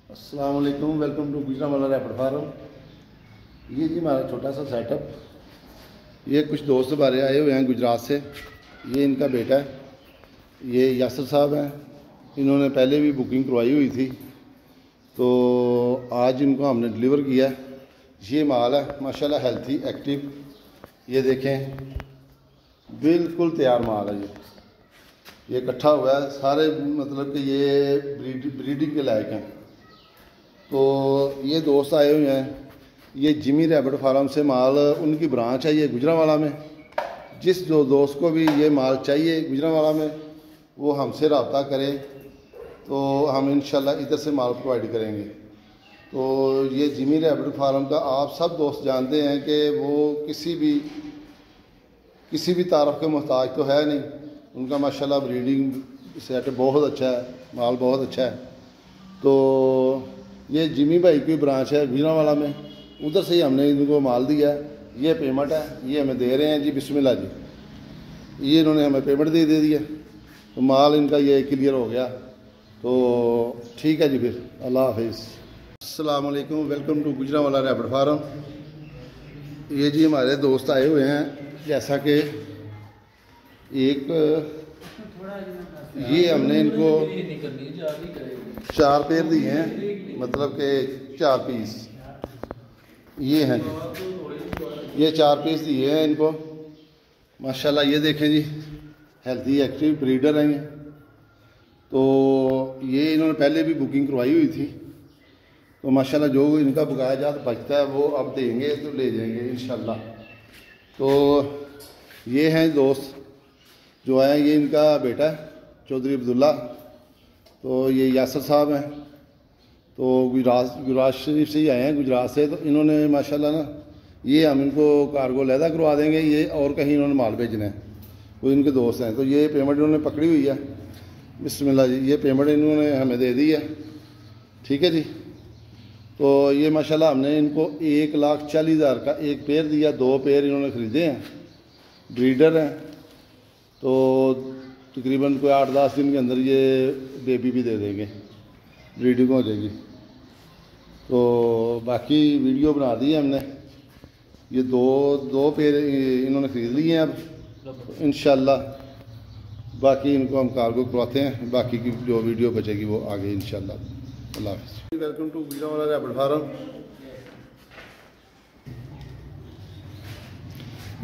अस्सलाम वालेकुम, welcome to Gujranwala rapid farm. ये जी हमारा छोटा सा सेटअप। ये कुछ दोस्त हमारे आए हुए हैं गुजरात से। ये इनका बेटा है, ये यासर साहब हैं। इन्होंने पहले भी बुकिंग करवाई हुई थी, तो आज इनको हमने डिलीवर किया। ये माल है माशाल्लाह, हेल्थी एक्टिव। ये देखें, बिल्कुल तैयार माल है। ये इकट्ठा हुआ है सारे, मतलब कि ये ब्रीडिंग के लायक हैं। तो ये दोस्त आए हुए हैं, ये जिमी रैबिट फार्म से माल, उनकी ब्रांच है ये गुजरावाला में। जिस जो दोस्त को भी ये माल चाहिए गुजरावाला में, वो हमसे रब्ता करें तो हम इंशाल्लाह इधर से माल प्रोवाइड करेंगे। तो ये जिमी रैबिट फार्म का आप सब दोस्त जानते हैं कि वो किसी भी तारफ़ के मोहताज तो है नहीं। उनका माशाल्लाह ब्रीडिंग सेट बहुत अच्छा है, माल बहुत अच्छा है। तो ये जिमी भाई की ब्रांच है गुजरावाला में, उधर से ही हमने इनको माल दिया है। ये पेमेंट है, ये हमें दे रहे हैं जी, बिस्मिल्लाह जी। ये इन्होंने हमें पेमेंट दे दिया, तो माल इनका ये क्लियर हो गया। तो ठीक है जी, फिर अल्लाह हाफिज़। अस्सलाम वालेकुम, welcome to Gujranwala rapid farm. ये जी हमारे दोस्त आए हुए हैं, जैसा कि ये हमने इनको 4 पेयर दिए हैं, मतलब कि 4 पीस ये हैं जी। ये 4 पीस दिए हैं इनको माशाल्लाह। ये देखें जी, हेल्थी एक्टिव ब्रीडर हैं ये। तो ये इन्होंने पहले भी बुकिंग करवाई हुई थी, तो माशाल्लाह जो इनका बकाया जात बचता है वो अब देंगे तो ले जाएंगे इंशाल्लाह। तो ये हैं दोस्त जो आए, ये इनका बेटा है चौधरी अब्दुल्ला। तो ये यासर साहब हैं, तो गुजरात शरीफ से ही आए हैं, गुजरात से। तो इन्होंने माशाल्लाह ना, ये हम इनको कार्गो लैदा करवा देंगे, ये और कहीं इन्होंने माल भेजना है, वो इनके दोस्त हैं। तो ये पेमेंट इन्होंने पकड़ी हुई है, बिस्मिल्लाह जी। ये पेमेंट इन्होंने हमें दे दी है, ठीक है जी। तो ये माशाल्लाह हमने इनको 1,40,000 का एक पेयर दिया, 2 पेयर इन्होंने ख़रीदे हैं, ब्रीडर हैं। तो तकरीबन कोई 8-10 दिन के अंदर ये बेबी भी दे देंगे, ब्रीडिंग हो जाएगी। तो बाकी वीडियो बना दी है हमने। ये दो पेयर इन्होंने ख़रीद लिए हैं अब इंशाल्लाह। बाकी इनको हम कार्गो करवाते हैं, बाकी की जो वीडियो बचेगी वो आगे इंशाल्लाह। अल्लाह हाफ़िज़। Welcome to Gujranwala rapid farm.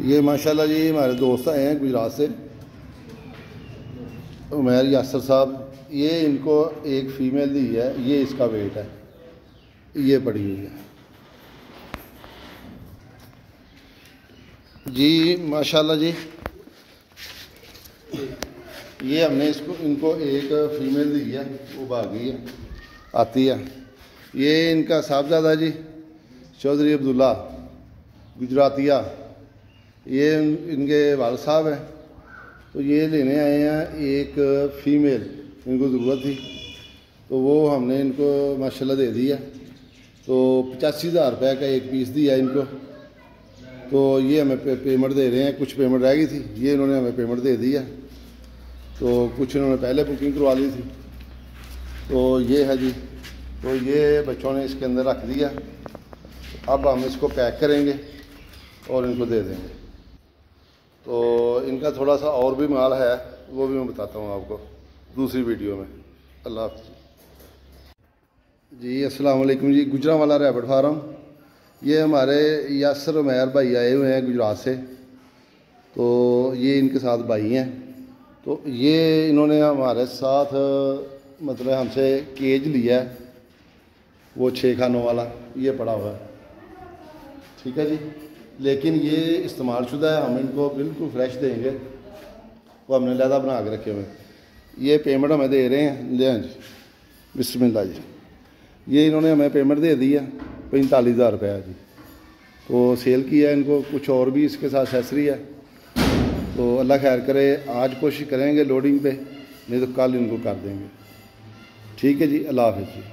ये माशाल्लाह जी हमारे दोस्त आए हैं गुजरात से, उमैर यासर साहब। ये इनको एक फ़ीमेल दी है, ये इसका वेट है, ये पड़ी हुई है जी माशाल्लाह जी। ये हमने इनको एक फ़ीमेल दी है, वो भागी है, आती है। ये इनका साहबजादा जी चौधरी अब्दुल्ला गुजरातिया, ये इनके वाल साहब हैं। तो ये लेने आए हैं एक फ़ीमेल, इनको ज़रूरत थी, तो वो हमने इनको माशाल्लाह दे दिया। तो 85,000 रुपये का एक पीस दिया इनको। तो ये हमें पेमेंट दे रहे हैं, कुछ पेमेंट रह गई थी, ये इन्होंने हमें पेमेंट दे दिया। तो कुछ इन्होंने पहले बुकिंग करवा ली थी। तो ये है जी, तो ये बच्चों ने इसके अंदर रख दिया। अब हम इसको पैक करेंगे और इनको दे देंगे। तो इनका थोड़ा सा और भी माल है, वो भी मैं बताता हूँ आपको दूसरी वीडियो में। अल्लाह हाफ़िज़ जी। अस्सलाम वालेकुम जी। Gujranwala rapid farm. ये हमारे यासर उमैर भाई आए हुए हैं गुजरात से, तो ये इनके साथ भाई हैं। तो ये इन्होंने हमारे साथ मतलब हमसे केज लिया है, वो 6 खानों वाला, ये पड़ा हुआ है, ठीक है जी। लेकिन ये इस्तेमाल शुदा है, हम इनको बिल्कुल फ्रेश देंगे, वो हमने लैदा बना के रखे हुए हैं। ये पेमेंट हमें दे रहे हैं, ले जी बिस्मिल्लाह जी। ये इन्होंने हमें पेमेंट दे दी है 45,000 रुपया जी। तो सेल किया इनको, कुछ और भी इसके साथ एक्सेसरी है। तो अल्लाह खैर करे, आज कोशिश करेंगे लोडिंग पे, नहीं तो कल इनको कर देंगे, ठीक है जी। अल्लाह हाफ़िज़ जी।